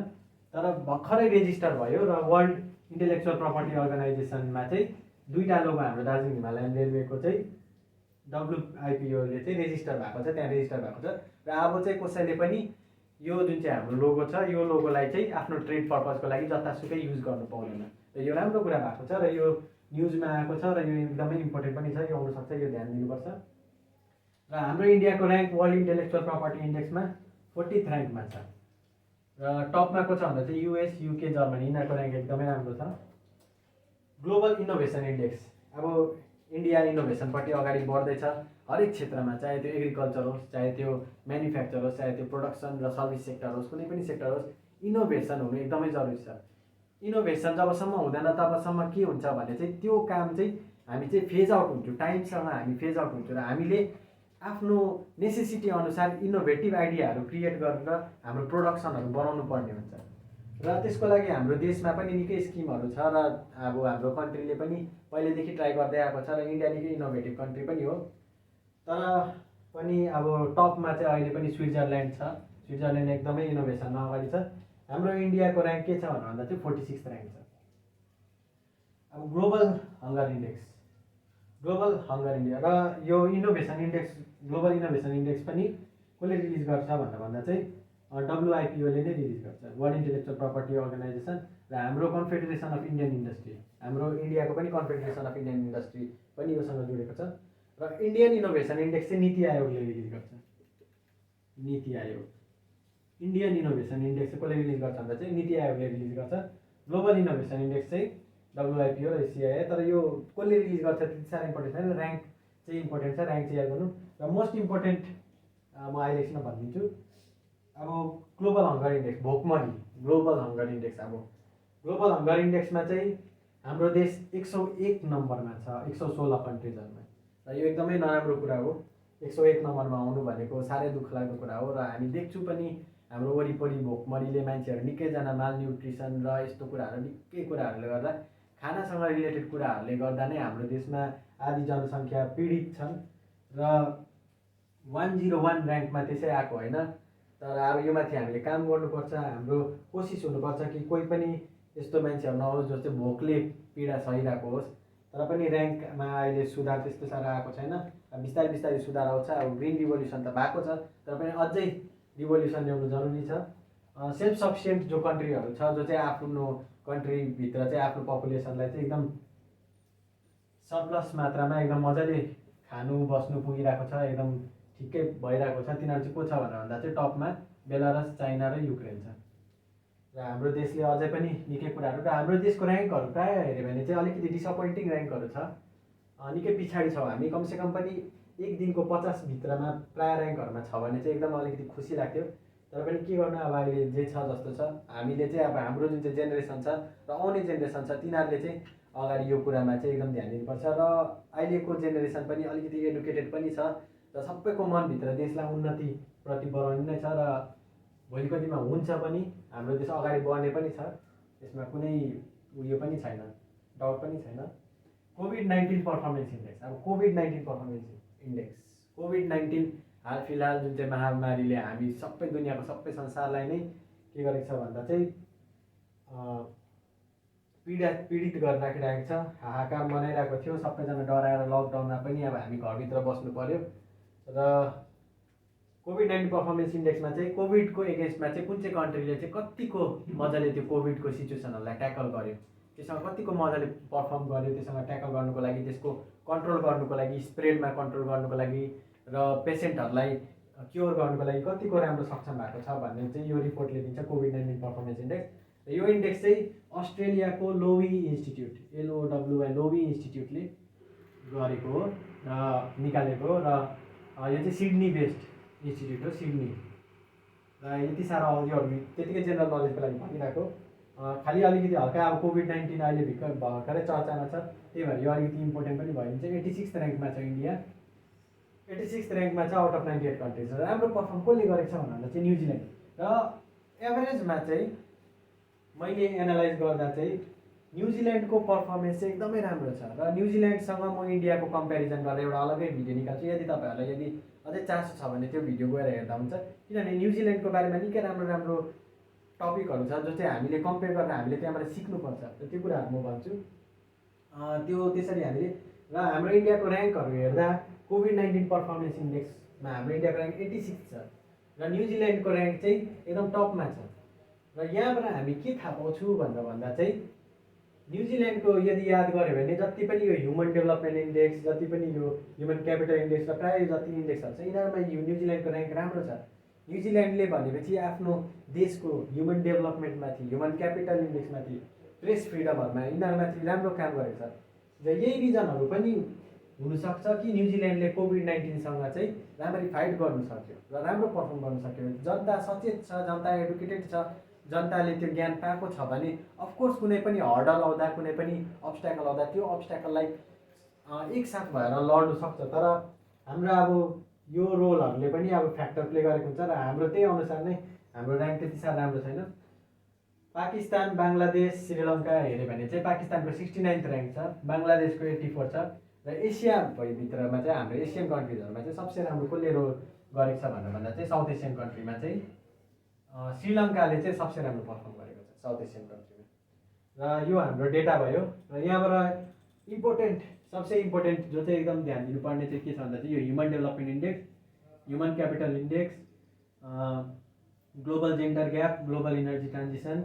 तर भर्खरै रेजिस्टर भयो र वर्ल्ड इन्टेलेक्चुअल प्रपर्टी अर्गनाइजेसनमा चाहिँ 2टा लोगो हाम्रो दार्जिलिङ हिमालयन रेलवेको चाहिँ WIPOले चाहिँ रेजिस्टर भएको छ, त्यहाँ रेजिस्टर भएको छ। र अब चाहिँ कसैले पनि यो जुन चाहिँ हाम्रो लोगो छ, यो लोगोलाई चाहिँ आफ्नो ट्रेड पर्पजको लागि जतासुकै युज गर्नु पाउँदैन। र यो राम्रो कुरा भएको छ र यो न्युजमा आएको छ र यो एकदमै इम्पोर्टेन्ट पनि छ, यो आउनसक्छ, यो ध्यान दिनुपर्छ। र हाम्रो इन्डियाको ऱ्याङ्क वर्ल्ड इन्टेलेक्चुअल प्रपर्टी इन्डेक्समा 40th ऱ्याङ्कमा छ र टपमा को छ भन्दा चाहिँ US, UK, जर्मनी, यिनीहरूको ऱ्याङ्क एकदमै राम्रो छ। ग्लोबल इनोभेसन इन्डेक्स, अब इन्डिया इनोभेसनपट्टि अगाडि बढ्दैछ हरेक क्षेत्रमा, चाहे त्यो एग्रिकल्चर होस्, चाहे त्यो म्यानुफ्याक्चर होस्, चाहे त्यो प्रोडक्सन र सर्भिस सेक्टर होस्, कुनै पनि सेक्टर होस्, इनोभेसन हुनु एकदमै जरुरी छ। इनोभेसन जबसम्म हुँदैन तबसम्म के हुन्छ भने चाहिँ त्यो काम चाहिँ हामी चाहिँ फेज आउट हुन्छौँ, टाइमसँग हामी फेज आउट हुन्छौँ र हामीले आफ्नो नेसेसिटी अनुसार इनोभेटिभ आइडियाहरू क्रिएट गरेर हाम्रो प्रोडक्सनहरू बनाउनु पर्ने हुन्छ। र त्यसको लागि हाम्रो देशमा पनि निकै स्किमहरू छ र अब हाम्रो कन्ट्रीले पनि पहिलेदेखि ट्राई गर्दै आएको छ र इन्डिया निकै इनोभेटिभ कन्ट्री पनि हो। तर पनि अब टपमा चाहिँ अहिले पनि स्विजरल्यान्ड छ। स्विजरल्यान्ड एकदमै इनोभेसनमा अगाडि छ। हाम्रो इन्डियाको ऱ्याङ्क के छ भन्दा चाहिँ 46th ऱ्याङ्क छ। अब ग्लोबल हङ्गर इन्डेक्स र यो innovation index, global innovation index पनि कसले रिलिज गर्छ भन्दा चाहिँ WIPOले नै रिलिज गर्छ, वर्ल्ड इन्टेलेक्चुअल प्रपर्टी अर्गनाइजेसन। र हाम्रो कन्फेडरेसन अफ इन्डियन इन्डस्ट्री, हाम्रो इन्डियाको पनि कन्फेडरेसन अफ इन्डियन इन्डस्ट्री पनि योसँग जोडेको छ। र इन्डियन इनोभेसन इन्डेक्स चाहिँ नीति आयोगले रिलिज गर्छ। NITI Aayog, Indian innovation index चाहिँ कसले रिलिज गर्छ भन्दा चाहिँ नीति आयोगले रिलिज गर्छ। ग्लोबल इनोभेसन इन्डेक्स चाहिँ WIPO र CII, तर यो कसले रिलिज गर्छ त्यति साह्रो इम्पोर्टेन्ट छैन, ऱ्याङ्क चाहिँ इम्पोर्टेन्ट छ, ऱ्याङ्क चाहिँ याद गर्नु। र मोस्ट इम्पोर्टेन्ट म अहिले एकछिनमा भनिदिन्छु। अब ग्लोबल हङ्गर इन्डेक्स, भोकमरी ग्लोबल हङ्गर इन्डेक्स, अब ग्लोबल हङ्गर इन्डेक्समा चाहिँ हाम्रो देश 101 नम्बरमा छ 116 कन्ट्रिजहरूमा। र यो एकदमै नराम्रो कुरा हो। 101 नम्बरमा आउनु भनेको साह्रै दुःख लाग्दो कुरा हो। र हामी देख्छौँ पनि हाम्रो वरिपरि भोकमरीले मान्छेहरू निकैजना मालन्युट्रिसन र यस्तो कुराहरू निकै कुराहरूले गर्दा, खानासँग रिलेटेड कुराहरूले गर्दा नै हाम्रो देशमा आधी जनसङ्ख्या पीडित छन्। र 101 ऱ्याङ्कमा त्यसै आएको होइन, तर अब यो माथि हामीले काम गर्नुपर्छ। हाम्रो कोसिस हुनुपर्छ कि कोही पनि यस्तो मान्छेहरू नहोस् जो चाहिँ भोकले पीडा सहिरहेको होस्। तर पनि ऱ्याङ्कमा अहिले सुधार त्यस्तो साह्रो आएको छैन, बिस्तारै बिस्तारै सुधार आउँछ। अब ग्रिन रिभोल्युसन त भएको छ, तर पनि अझै रिभोल्युसन ल्याउनु जरुरी छ। सेल्फ सफिसियन्ट जो कन्ट्रीहरू छ, जो चाहिँ आफ्नो कन्ट्रीभित्र चाहिँ आफ्नो पपुलेसनलाई चाहिँ एकदम सरप्लस मात्रामा एकदम मजाले खानु बस्नु पुगिरहेको छ, एकदम ठिकै भइरहेको छ, तिनीहरू चाहिँ को छ भनेर भन्दा चाहिँ टपमा बेलारस, चाइना र युक्रेन छ। र हाम्रो देशले अझै पनि निकै कुराहरू, र हाम्रो देशको ऱ्याङ्कहरू प्रायः हेऱ्यो भने चाहिँ अलिकति डिसअपोइन्टिङ ऱ्याङ्कहरू छ, निकै पछाडि छौँ हामी। कमसेकम पनि एक दिनको 50 भित्रमा प्रायः ऱ्याङ्कहरूमा छ भने चाहिँ एकदम अलिकति खुसी लाग्थ्यो। तर पनि के गर्नु, अब अहिले जे छ जस्तो छ। हामीले चाहिँ अब हाम्रो जुन चाहिँ जेनेरेसन छ र आउने जेनेरेसन छ, तिनीहरूले चाहिँ अगाडि यो कुरामा चाहिँ एकदम ध्यान दिनुपर्छ। र अहिलेको जेनेरेसन पनि अलिकति एडुकेटेड पनि छ र सबैको मनभित्र देशलाई उन्नतिप्रति बढाउने नै छ। र भोलिको दिनमा हुन्छ पनि, हाम्रो देश अगाडि बढ्ने पनि छ, यसमा कुनै उयो पनि छैन, डाउट पनि छैन। कोभिड-19 पर्फर्मेन्स इन्डेक्स, अब कोभिड-19 पर्फर्मेन्स इन्डेक्स, कोभिड-19 हाल फिलहाल जुन चाहिँ महामारीले हामी सबै दुनियाँको सबै संसारलाई नै के गरेको छ भन्दा चाहिँ पीडित गरेर राखिरहेको छ, हाहाकार मनाइरहेको थियो। सबैजना डराएर लकडाउनमा पनि अब हामी घरभित्र बस्नु पर्यो। र कोभिड-19 पर्फर्मेन्स इन्डेक्समा चाहिँ कोभिडको एगेन्स्टमा चाहिँ कुन चाहिँ कन्ट्रीले चाहिँ कतिको मजाले त्यो कोभिडको सिचुएसनहरूलाई ट्याकल गर्यो, त्यससँग कतिको मजाले पर्फर्म गर्यो, त्यससँग ट्याकल गर्नुको लागि, त्यसको कन्ट्रोल गर्नुको लागि, स्प्रेडमा कन्ट्रोल गर्नुको लागि र पेसेन्टहरूलाई क्योर गर्नुको लागि कतिको राम्रो सक्षम भएको छ भन्ने चाहिँ यो रिपोर्टले दिन्छ, कोभिड-19 पर्फर्मेन्स इन्डेक्स। र यो इन्डेक्स चाहिँ अस्ट्रेलियाको लोवी इन्स्टिट्युट, LOWY लोवी इन्स्टिट्युटले गरेको हो र निकालेको हो। र यो चाहिँ सिडनी बेस्ड इन्स्टिट्युट हो, सिडनी। र यति साह्रो अघिहरू त्यतिकै जेनरल नलेजको लागि भनिरहेको, खालि अलिकति हल्का अब कोभिड-19 अहिले भर्खरै चर्चामा छ, त्यही भएर यो अलिकति इम्पोर्टेन्ट पनि भइदिन्छ। 86 र्याङ्कमा छ इन्डिया, 86 र्याङ्कमा छ आउट अफ 98 कन्ट्रिज। राम्रो पर्फर्म कसले गरेको छ भन्दा चाहिँ न्युजिल्यान्ड। र एभरेजमा चाहिँ मैले एनालाइज गर्दा चाहिँ न्युजिल्यान्डको पर्फर्मेन्स चाहिँ एकदमै राम्रो छ। र न्युजिल्यान्डसँग म इन्डियाको कम्पेरिजन गरेर एउटा अलग्गै भिडियो निकाल्छु, यदि तपाईँहरूलाई यदि अझै चासो छ भने त्यो भिडियो गएर हेर्दा हुन्छ। किनभने न्युजिल्यान्डको बारेमा निकै राम्रो राम्रो टपिकहरू छ जो चाहिँ हामीले कम्पेयर गरेर हामीले त्यहाँबाट सिक्नुपर्छ, र त्यो कुराहरू म भन्छु। त्यो त्यसरी हामीले र हाम्रो इन्डियाको र्याङ्कहरू हेर्दा कोभिड-19 पर्फर्मेन्स इन्डेक्समा हाम्रो इन्डियाको र्याङ्क 86 छ र न्युजिल्यान्डको र्याङ्क चाहिँ एकदम टपमा छ। र यहाँबाट हामी के थाहा पाउँछु भन्दा चाहिँ न्युजिल्यान्डको यदि याद गऱ्यो भने जति पनि यो ह्युमन डेभलपमेन्ट इन्डेक्स, जति पनि यो ह्युमन क्यापिटल इन्डेक्स र प्रायः जति इन्डेक्सहरू छ यिनीहरूमा यो न्युजिल्यान्डको र्याङ्क राम्रो छ। न्युजिल्यान्डले भनेपछि आफ्नो देशको ह्युमन डेभलपमेन्टमाथि, ह्युमन क्यापिटल इन्डेक्समाथि, प्रेस फ्रिडमहरूमा यिनीहरूमाथि राम्रो काम गरेको छ। र यही रिजनहरू पनि हुनसक्छ कि न्युजिल्यान्डले कोभिड-19सँग चाहिँ राम्ररी फाइट गर्नु सक्यो र राम्रो पर्फर्म गर्नु सक्यो। जनता सचेत छ, जनता एडुकेटेड छ, जनताले त्यो ज्ञान पाएको छ भने अफकोर्स कुनै पनि हर्डल आउँदा, कुनै पनि अब्स्ट्याकल आउँदा त्यो अब्स्ट्याकललाई एकसाथ भएर लड्नु सक्छ। तर हाम्रो अब यो रोलहरूले पनि अब फ्याक्टर प्ले गरेको हुन्छ र हाम्रो त्यही अनुसार नै हाम्रो र्याङ्क त्यति साह्रो राम्रो छैन। पाकिस्तान, बङ्गलादेश, श्रीलङ्का हेऱ्यो भने चाहिँ पाकिस्तानको 69 र्याङ्क छ, बङ्गलादेशको 84 छ। र एसिया भित्रमा चाहिँ हाम्रो एसियन कन्ट्रिजहरूमा चाहिँ सबसे राम्रो कसले रोल गरेको छ भन्दा चाहिँ साउथ एसियन कन्ट्रीमा चाहिँ श्रीलङ्काले चाहिँ सबसे राम्रो पर्फर्म गरेको छ साउथ एसियन कन्ट्रीमा। र यो हाम्रो डेटा भयो। र यहाँबाट इम्पोर्टेन्ट, सबसे इम्पोर्टेन्ट जो चाहिँ एकदम ध्यान दिनुपर्ने चाहिँ के छ भन्दा चाहिँ यो human development index, human capital index, global gender gap, global energy transition,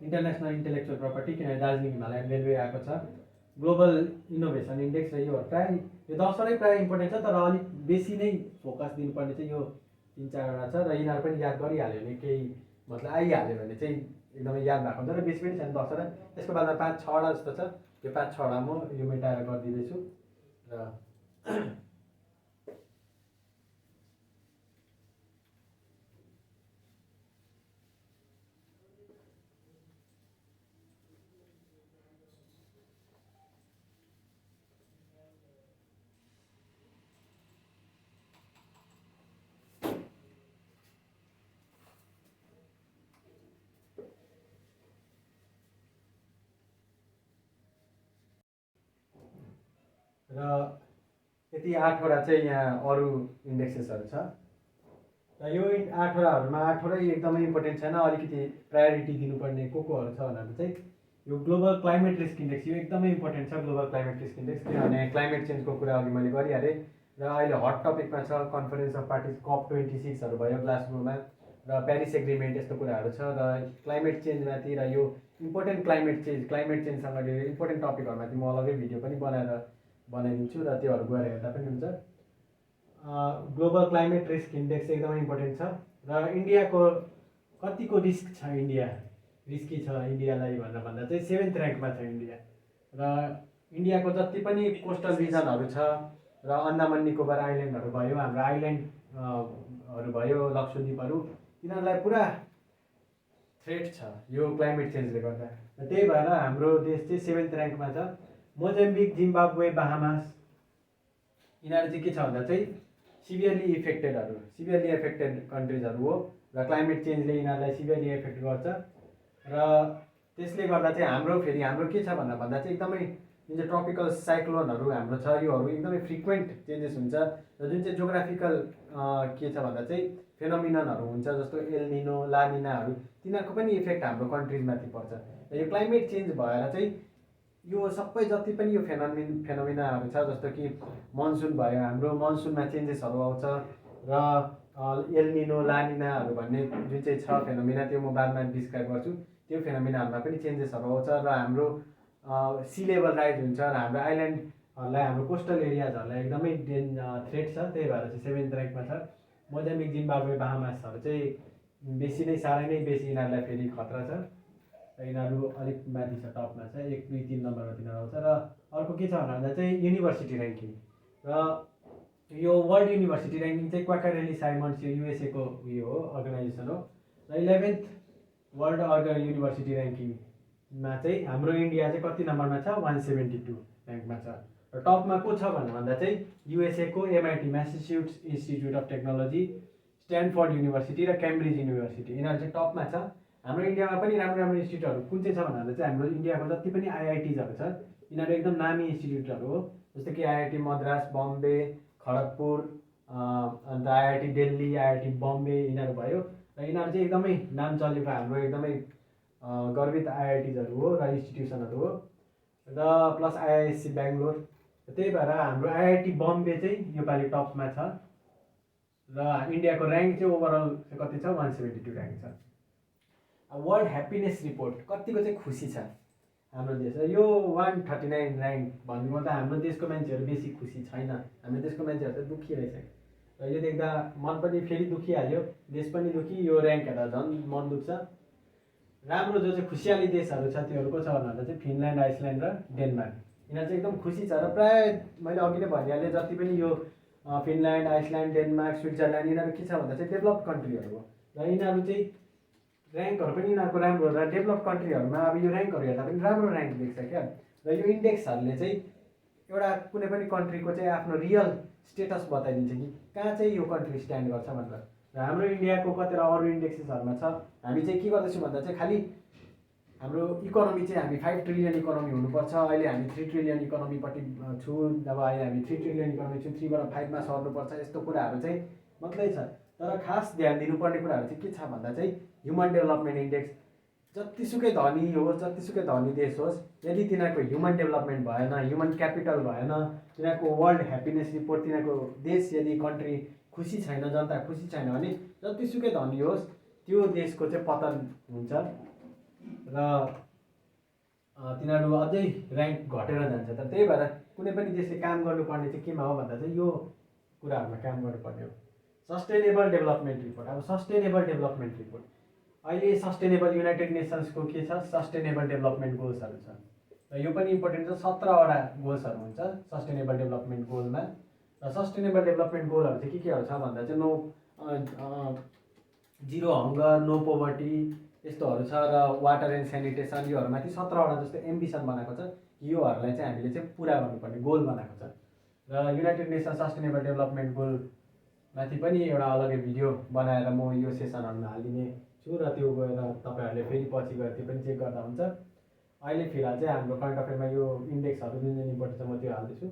international intellectual property, किनभने दार्जिलिङ हिमालयन रेलवे आएको छ, ग्लोबल इनोभेसन इन्डेक्स। र यो प्रायः यो 10वटै प्रायः इम्पोर्टेन्ट छ, तर अलिक बेसी नै फोकस दिनुपर्ने चाहिँ यो 3-4वटा छ। र यिनीहरू पनि याद गरिहाल्यो भने केही मतलब आइहाल्यो भने चाहिँ एकदमै याद भएको हुन्छ। र बेसी पनि छैन 10वटा, त्यसको बादमा 5-6वटा जस्तो छ। यो 5-6वटा म यो मेटाएर गरिदिँदैछु। र यति 8वटा चाहिँ यहाँ अरू इन्डेक्सेसहरू छ। र यो 8वटाहरूमा 8वटै एकदमै इम्पोर्टेन्ट छैन, अलिकति प्रायोरिटी दिनुपर्ने कोहरू छ भन्दा चाहिँ यो ग्लोबल क्लाइमेट रिस्क इन्डेक्स, यो एकदमै इम्पोर्टेन्ट छ ग्लोबल क्लाइमेट रिस्क इन्डेक्स। किनभने क्लाइमेट चेन्जको कुरा अघि मैले गरिहालेँ र अहिले हट टपिकमा छ। कन्फरेन्स अफ पार्टिज COP26हरू भयो ग्लासगोमा, र प्यारिस एग्रिमेन्ट यस्तो कुराहरू छ। र क्लाइमेट चेन्जमाथि र यो इम्पोर्टेन्ट क्लाइमेट चेन्जसँग रिलेटेड इम्पोर्टेन्ट टपिकहरूमाथि म अलग्गै भिडियो पनि बनाइदिन्छु र त्योहरू गएर हेर्दा पनि हुन्छ। ग्लोबल क्लाइमेट रिस्क इन्डेक्स एकदमै इम्पोर्टेन्ट छ। र इन्डियाको कतिको रिस्क छ, इन्डिया रिस्की छ इन्डियालाई भन्दा चाहिँ 7th र्याङ्कमा छ इन्डिया। र इन्डियाको जति पनि कोस्टल रिजनहरू छ र अन्डमान निकोबार आइल्यान्डहरू भयो, हाम्रो आइल्यान्डहरू भयो, लक्षद्वीपहरू, यिनीहरूलाई पुरा थ्रेट छ यो क्लाइमेट चेन्जले गर्दा। र त्यही भएर हाम्रो देश चाहिँ 7th र्याङ्कमा छ। मोजाम्बिक, जिम्बाब्वे, बाहामास यिनीहरू चाहिँ के छ भन्दा चाहिँ सिभियरली एफेक्टेड कन्ट्रिजहरू हो। र क्लाइमेट चेन्जले यिनीहरूलाई सिभियरली एफेक्ट गर्छ। र त्यसले गर्दा चाहिँ हाम्रो के छ भन्दा चाहिँ एकदमै जुन चाहिँ ट्रपिकल साइक्लोनहरू हाम्रो छ योहरू एकदमै फ्रिक्वेन्ट चेन्जेस हुन्छ। र जुन चाहिँ जोग्राफिकल के छ भन्दा चाहिँ फेनोमिननहरू हुन्छ, जस्तो एल निनो, ला निनाहरू, तिनीहरूको पनि इफेक्ट हाम्रो कन्ट्रिजमाथि पर्छ। र यो क्लाइमेट चेन्ज भएर चाहिँ यो सबै जति पनि यो फेनोमिनाहरू छ, जस्तो कि मनसुन भयो, हाम्रो मनसुनमा चेन्जेसहरू आउँछ। र एल निनो, ला निनाहरू भन्ने जुन चाहिँ छ फेनोमिना, त्यो म बादमा डिस्क्राइब गर्छु। त्यो फेनोमिनाहरूमा पनि चेन्जेसहरू आउँछ। र हाम्रो सी लेभल राइज हुन्छ र हाम्रो आइल्यान्डहरूलाई हाम्रो कोस्टल एरियाजहरूलाई एकदमै थ्रेट छ। त्यही भएर चाहिँ 7th र्याङ्कमा छ। मोजाम्बिक, जिम्बाब्वे, बाहामासहरू चाहिँ बेसी नै साह्रै नै बेसी यिनीहरूलाई फेरि खतरा छ। यिनीहरू अलिक माथि छ, टपमा छ, 1, 2, 3 नम्बरमा तिनीहरू आउँछ। र अर्को के छ भन्दा चाहिँ युनिभर्सिटी ऱ्याङ्किङ। र यो वर्ल्ड युनिभर्सिटी ऱ्याङ्किङ चाहिँ क्वार्टरली साइमन्स यो युएसएको उयो हो, अर्गनाइजेसन हो। र 11th वर्ल्ड युनिभर्सिटी ऱ्याङ्किङमा चाहिँ हाम्रो इन्डिया चाहिँ कति नम्बरमा छ? 172 र्याङ्कमा छ। र टपमा को छ भन्दा चाहिँ युएसएको MIT Massachusetts institute of technology, Stanford university र क्याम्ब्रिज युनिभर्सिटी, यिनीहरू चाहिँ टपमा छ। हाम्रो इन्डियामा पनि राम्रो राम्रो इन्स्टिट्युटहरू कुन चाहिँ छ भन्दा चाहिँ हाम्रो इन्डियाको जति पनि IITजहरू छ यिनीहरू एकदम नामी इन्स्टिट्युटहरू हो। जस्तै कि IIT मद्रास, बम्बे, खडगपुर, अन्त IIT दिल्ली, IIT बम्बे यिनीहरू भयो। र यिनीहरू चाहिँ एकदमै नाम चलेको हाम्रो एकदमै गर्वित IITजहरू हो र इन्स्टिट्युसनहरू हो। र प्लस IISc बेङ्गलोर। त्यही भएर हाम्रो IIT बम्बे चाहिँ योपालि टपमा छ। र इन्डियाको ऱ्याङ्क चाहिँ ओभरअल कति छ? 172 र्याङ्क छ। वर्ल्ड ह्याप्पिनेस रिपोर्ट कतिको चाहिँ खुसी छ हाम्रो देश? यो 139 र्याङ्क भन्नुको त हाम्रो देशको मान्छेहरू बेसी खुसी छैन। हाम्रो देशको मान्छेहरू चाहिँ दुःखी रहेछ। र यो देख्दा मन पनि फेरि दुखिहाल्यो, देश पनि दुःखी, यो ऱ्याङ्क हेर्दा झन् मन दुख्छ। राम्रो जो चाहिँ खुसियाली देशहरू छ त्योहरू को छ भन्दा चाहिँ फिनल्यान्ड, आइसल्यान्ड र डेनमार्क। यिनीहरू चाहिँ एकदम खुसी छ। र प्रायः मैले अघि नै भनिहालेँ जति पनि यो फिनल्यान्ड, आइसल्यान्ड, डेनमार्क, स्विट्जरल्यान्ड यिनीहरू के छ भन्दा चाहिँ डेभलप्ड कन्ट्रीहरू हो। र यिनीहरू चाहिँ ऱ्याङ्कहरू पनि यिनीहरूको राम्रो हो। र डेभलप्ड कन्ट्रीहरूमा अब यो ऱ्याङ्कहरू हेर्दा पनि राम्रो ऱ्याङ्क देख्छ क्या। र यो इन्डेक्सहरूले चाहिँ एउटा कुनै पनि कन्ट्रीको चाहिँ आफ्नो रियल स्टेटस बताइदिन्छ कि कहाँ चाहिँ यो कन्ट्री स्ट्यान्ड गर्छ भनेर। र हाम्रो इन्डियाको कतिवटा अरू इन्डेक्सेसहरूमा छ। हामी चाहिँ के गर्दैछौँ भन्दा चाहिँ खालि हाम्रो इकोनोमी चाहिँ हामी 5 ट्रिलियन इकोनोमी हुनुपर्छ, अहिले हामी 3 ट्रिलियन इकोनोमीपट्टि छु, जब अहिले हामी 3 ट्रिलियन इकोनोमी छु, 3 बाट 5 मा सर्नुपर्छ, यस्तो कुराहरू चाहिँ मात्रै छ। तर खास ध्यान दिनुपर्ने कुराहरू चाहिँ के छ भन्दा चाहिँ ह्युमन डेभलपमेन्ट इन्डेक्स। जतिसुकै धनी होस्, जतिसुकै धनी देश होस्, यदि तिनीहरूको ह्युमन डेभलपमेन्ट भएन, ह्युमन क्यापिटल भएन, तिनीहरूको वर्ल्ड ह्याप्पिनेस रिपोर्ट, तिनीहरूको देश यदि कन्ट्री खुसी छैन, जनता खुसी छैन भने जतिसुकै धनी होस् त्यो देशको चाहिँ पतन हुन्छ। र तिनीहरू अझै ऱ्याङ्क घटेर जान्छ। तर त्यही भएर कुनै पनि देशले काम गर्नुपर्ने चाहिँ केमा हो भन्दा चाहिँ यो कुराहरूमा काम गर्नुपर्ने हो। Sustainable development report. अब सस्टेनेबल डेभलपमेन्ट रिपोर्ट अहिले सस्टेनेबल युनाइटेड नेसन्सको के छ? सस्टेनेबल डेभलपमेन्ट गोल्सहरू छ। र यो पनि इम्पोर्टेन्ट छ। 17वटा गोल्सहरू हुन्छ सस्टेनेबल डेभलपमेन्ट गोलमा। र सस्टेनेबल डेभलपमेन्ट गोलहरू चाहिँ केहरू छ भन्दा चाहिँ जिरो हङ्गर, नो पोभर्टी यस्तोहरू छ। र वाटर एन्ड सेनिटेसन योहरूमाथि 17वटा जस्तो एम्बिसन बनाएको छ। योहरूलाई चाहिँ हामीले चाहिँ पुरा गर्नुपर्ने गोल बनाएको छ। र United nation sustainable development goal माथि पनि एउटा अलग्गै भिडियो बनाएर म यो सेसनहरूमा हालिदिने छु। र त्यो गएर तपाईँहरूले फेरि पछि गएर त्यो पनि चेक गर्दा हुन्छ। अहिले फिलहाल चाहिँ हाम्रो करेन्ट अफेयरमा यो इन्डेक्सहरू जुन जुन इम्पोर्टेन्ट छ म त्यो हाल्दैछु।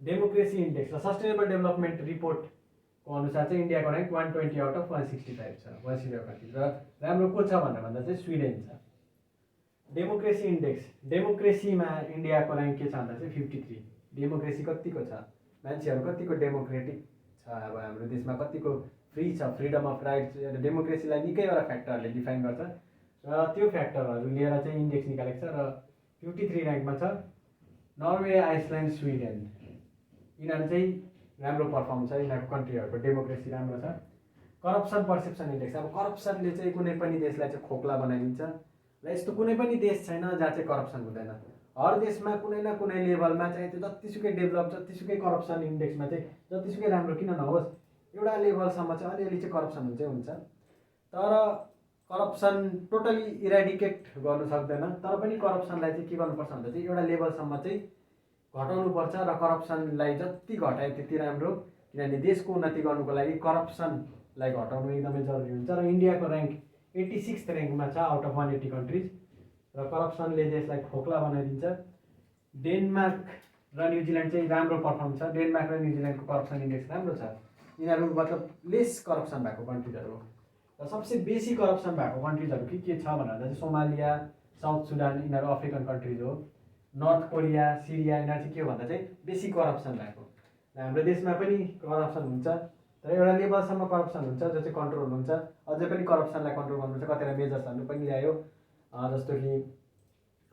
डेमोक्रेसी इन्डेक्स र सस्टेनेबल डेभलपमेन्ट रिपोर्टको अनुसार चाहिँ इन्डियाको ऱ्याङ्क 120 आउट अफ 165 छ। 165 कति र राम्रो को छ भनेर भन्दा चाहिँ स्विडेन छ। डेमोक्रेसी इन्डेक्स, डेमोक्रेसीमा इन्डियाको ऱ्याङ्क के छ भन्दा चाहिँ 53। डेमोक्रेसी कतिको छ, मान्छेहरू कतिको डेमोक्रेटिक छ, अब हाम्रो देशमा कतिको फ्री छ, फ्रिडम अफ राइट्स। डेमोक्रेसीलाई निकैवटा फ्याक्टरहरूले डिफाइन गर्छ र त्यो फ्याक्टरहरू लिएर चाहिँ इन्डेक्स निकालेको छ। र 53 ऱ्याङ्कमा छ। नर्वे, आइसल्यान्ड, स्विडेन यिनीहरू चाहिँ राम्रो पर्फर्म छ। यिनीहरूको कन्ट्रीहरूको डेमोक्रेसी राम्रो छ। Corruption perception index. अब करप्सनले चाहिँ कुनै पनि देशलाई चाहिँ खोक्ला बनाइदिन्छ। र यस्तो कुनै पनि देश छैन जहाँ चाहिँ करप्सन हुँदैन। हर देशमा कुनै न कुनै लेभलमा चाहिँ त्यो जतिसुकै डेभलप, जतिसुकै करप्सन इन्डेक्समा चाहिँ जतिसुकै राम्रो किन नहोस्, एउटा लेभलसम्म चाहिँ अलिअलि चाहिँ करप्सन हुन्छ। तर करप्सन टोटली इराडिकेट गर्नु सक्दैन। तर पनि करप्सनलाई चाहिँ के गर्नुपर्छ भन्दा चाहिँ एउटा लेभलसम्म चाहिँ घटाउनुपर्छ। र करप्सनलाई जति घटाए त्यति राम्रो, किनभने देशको उन्नति गर्नुको लागि करप्सनलाई घटाउनु एकदमै जरुरी हुन्छ। र इन्डियाको ऱ्याङ्क 86 ऱ्याङ्कमा छ आउट अफ 180 कन्ट्रिज। र करप्सनले देशलाई खोक्ला बनाइदिन्छ। डेनमार्क र न्युजिल्यान्ड चाहिँ राम्रो पर्फर्म छ। डेनमार्क र न्युजिल्यान्डको करप्सन इन्डेक्स राम्रो छ। यिनीहरू मतलब लेस करप्सन भएको कन्ट्रिजहरू हो। र सबसे बेसी करप्सन भएको कन्ट्रिजहरू के छ भन्दा चाहिँ सोमालिया, साउथ सुडान यिनीहरू अफ्रिकन कन्ट्रिज हो। नर्थ कोरिया, सिरिया यिनीहरू चाहिँ के हो भन्दा चाहिँ बेसी करप्सन भएको। र हाम्रो देशमा पनि करप्सन हुन्छ, तर एउटा लेभलसम्म करप्सन हुन्छ जो चाहिँ कन्ट्रोल हुन्छ। अझै पनि करप्सनलाई कन्ट्रोल गर्नुपर्छ। कतिवटा मेजर्सहरू पनि ल्यायो, जस्तो कि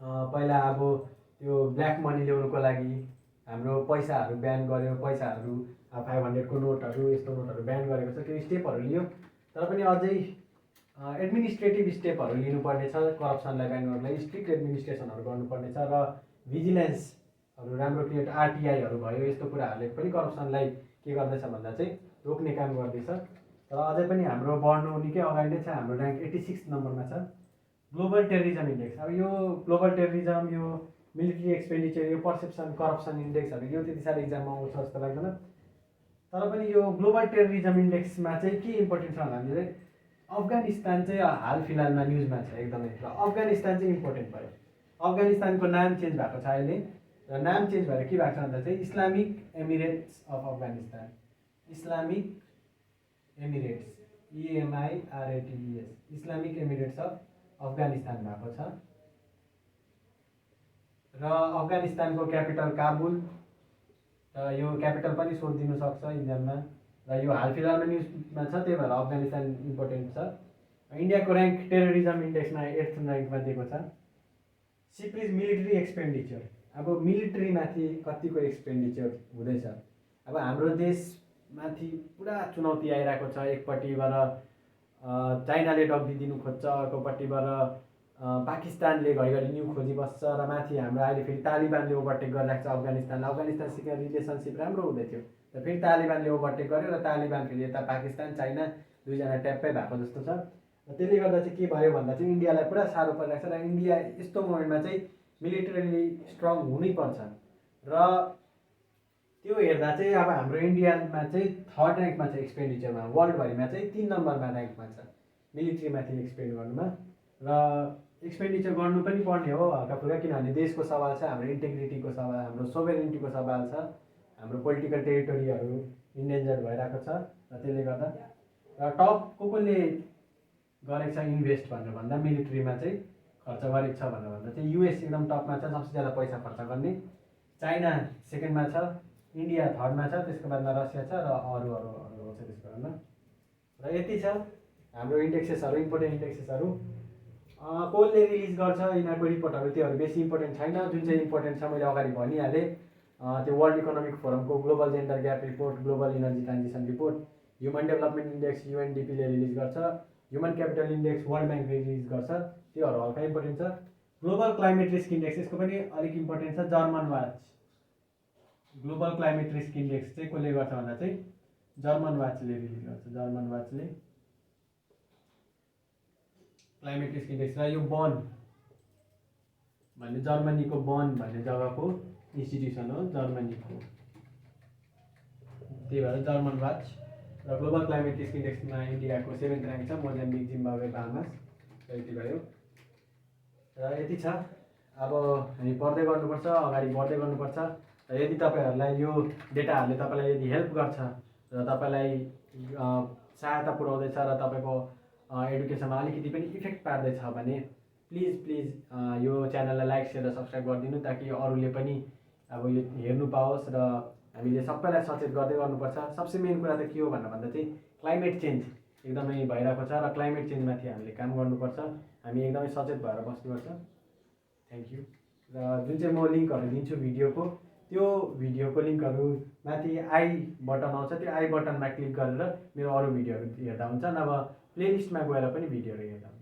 पहिला अब त्यो ब्ल्याक मनी ल्याउनुको लागि हाम्रो पैसाहरू ब्यान गर्यो, पैसाहरू 500को नोटहरू यस्तो नोटहरू ब्यान गरेको छ, त्यो स्टेपहरू लियो। तर पनि अझै एडमिनिस्ट्रेटिभ स्टेपहरू लिनुपर्ने छ करप्सनलाई ब्यान गर्नको लागि, स्ट्रिक्ट एडमिनिस्ट्रेसनहरू गर्नुपर्ने छ र भिजिलेन्सहरू राम्रो क्रिएट आरटिआईहरू भयो, यस्तो कुराहरूले पनि करप्सनलाई के गर्दैछ भन्दा चाहिँ रोक्ने काम गर्दैछ। तर अझै पनि हाम्रो बढ्नु निकै अगाडि नै छ, हाम्रो ऱ्याङ्क 86 नम्बरमा छ। ग्लोबल टेररिजम इन्डेक्स, अब यो ग्लोबल टेररिजम, यो मिलिट्री एक्सपेन्डिचर, यो पर्सेप्सन करप्सन इन्डेक्सहरू यो त्यति साह्रो इक्जाममा आउँछ जस्तो लाग्दैन। तर पनि यो ग्लोबल टेररिजम इन्डेक्समा चाहिँ के इम्पोर्टेन्ट छ भन्दाखेरि अफगानिस्तान चाहिँ हाल फिलहालमा न्युजमा छ एकदमै, र अफगानिस्तान चाहिँ इम्पोर्टेन्ट भयो। अफगानिस्तानको नाम चेन्ज भएको छ अहिले, र नाम चेन्ज भएर के भएको छ भन्दा चाहिँ Islamic Emirates of Afghanistan, Islamic Emirates, EMIRATES, Islamic Emirates of Afghanistan भएको छ। र अफगानिस्तानको क्यापिटल काबुल, र यो क्यापिटल पनि सोधिदिनु सक्छ इक्जाममा, र यो हाल फिलहालमा न्युजमा छ, त्यही भएर अफगानिस्तान इम्पोर्टेन्ट छ। इन्डियाको ऱ्याङ्क टेररिजम इन्डेक्समा 8th ऱ्याङ्कमा दिएको छ। सिप्रिज मिलिट्री एक्सपेन्डिचर, अब मिलिट्रीमाथि कतिको एक्सपेन्डिचर हुँदैछ। अब हाम्रो देशमाथि पुरा चुनौती आइरहेको छ, एकपट्टिबाट चाइनाले डग्दिदिनु खोज्छ, अर्कोपट्टिबाट पाकिस्तानले घरिघरि न्यु खोजिबस्छ, र माथि हाम्रो अहिले फेरि तालिबानले ओभरटेक गरिरहेको छ अफगानिस्तानलाई। अफगानिस्तानसित रिलेसनसिप राम्रो हुँदै थियो, र फेरि तालिबानले ओभरटेक गर्यो, र तालिबान फेरि यता पाकिस्तान चाइना दुईजना ट्याप्पै भएको जस्तो छ। र त्यसले गर्दा चाहिँ के भयो भन्दा चाहिँ इन्डियालाई पुरा साह्रो परिरहेको छ, र इन्डिया यस्तो मोमेन्टमा चाहिँ मिलिटरली स्ट्रङ हुनैपर्छ। र त्यो हेर्दा चाहिँ अब हाम्रो इन्डियामा चाहिँ 3rd ऱ्याङ्कमा छ एक्सपेन्डिचरमा, वर्ल्डभरिमा चाहिँ 3 नम्बरमा ऱ्याङ्कमा छ मिलिट्रीमाथि एक्सपेन्ड गर्नुमा। र एक्सपेन्डिचर गर्नु पनि पर्ने हो हल्का फुल्का, किनभने देशको सवाल छ, हाम्रो इन्टिग्रिटीको सवाल, हाम्रो सोभरेनिटीको सवाल छ, हाम्रो पोलिटिकल टेरिटोरीहरू इन्डेन्जर्ड भइरहेको छ। र त्यसले गर्दा र टप कसले गरेको छ इन्भेस्ट भनेर भन्दा मिलिट्रीमा चाहिँ खर्च गरेको छ भनेर भन्दा चाहिँ युएस एकदम टपमा छ, सबसे ज्यादा पैसा खर्च गर्ने। चाइना 2nd छ, इन्डिया 3rd छ, त्यसको बादमा रसिया छ, र अरू छ त्यसको बादमा। र यति छ हाम्रो इन्डेक्सेसहरू, इम्पोर्टेन्ट इन्डेक्सेसहरू। कसले रिलिज गर्छ यिनीहरूको रिपोर्टहरू, त्योहरू बेसी इम्पोर्टेन्ट छैन। जुन चाहिँ इम्पोर्टेन्ट छ मैले अगाडि भनिहालेँ, त्यो world economic फोरमको global gender gap report, global energy transition report, human development index UNDP ले रिलिज गर्छ, ह्युमन क्यापिटल इन्डेक्स वर्ल्ड ब्याङ्कले रिलिज गर्छ, त्योहरू हल्का इम्पोर्टेन्ट छ। ग्लोबल क्लाइमेट रिस्क इन्डेक्स, यसको पनि अलिक इम्पोर्टेन्ट छ। German watch, global climate risk index चाहिँ कसले गर्छ भन्दा चाहिँ जर्मन वाचले रिलिज गर्छ, जर्मन वाचले क्लाइमेट रिस्क इन्डेक्स। र यो बन भन्ने जर्मनीको बन भन्ने जग्गाको इन्स्टिट्युसन हो जर्मनीको, त्यही भएर जर्मन वाच। र ग्लोबल क्लाइमेट रिस्क इन्डेक्समा इन्डियाको 7th ऱ्याङ्क छ, मोजाम्बिक, जिम्बाब्वे, बाहामास। र यति भयो, र यति छ। अब हामी पढ्दै गर्नुपर्छ, अगाडि बढ्दै गर्नुपर्छ। र यदि तपाईँहरूलाई यो डेटाहरूले तपाईँलाई यदि हेल्प गर्छ र तपाईँलाई सहायता पुर्याउँदैछ र तपाईँको एडुकेसनमा अलिकति पनि इफेक्ट पार्दैछ भने प्लिज यो च्यानललाई लाइक, सेयर र सब्सक्राइब गरिदिनु, ताकि अरूले पनि अब यो हेर्नु पाओस्। र हामीले सबैलाई सचेत गर्दै गर्नुपर्छ। सबसे मेन कुरा त के हो भनेर भन्दा चाहिँ क्लाइमेट चेन्ज एकदमै भइरहेको छ, र क्लाइमेट चेन्जमाथि हामीले काम गर्नुपर्छ। हामी एकदमै सचेत भएर बस्नुपर्छ। Thank you. र जुन चाहिँ म लिङ्कहरू दिन्छु भिडियोको, त्यो भिडियोको लिङ्कहरू माथि आई बटन आउँछ, त्यो आई बटनमा क्लिक गरेर मेरो अरू भिडियोहरू हेर्दा हुन्छ, नभए प्लेलिस्टमा गएर पनि भिडियोहरू हेर्दा हुन्छ।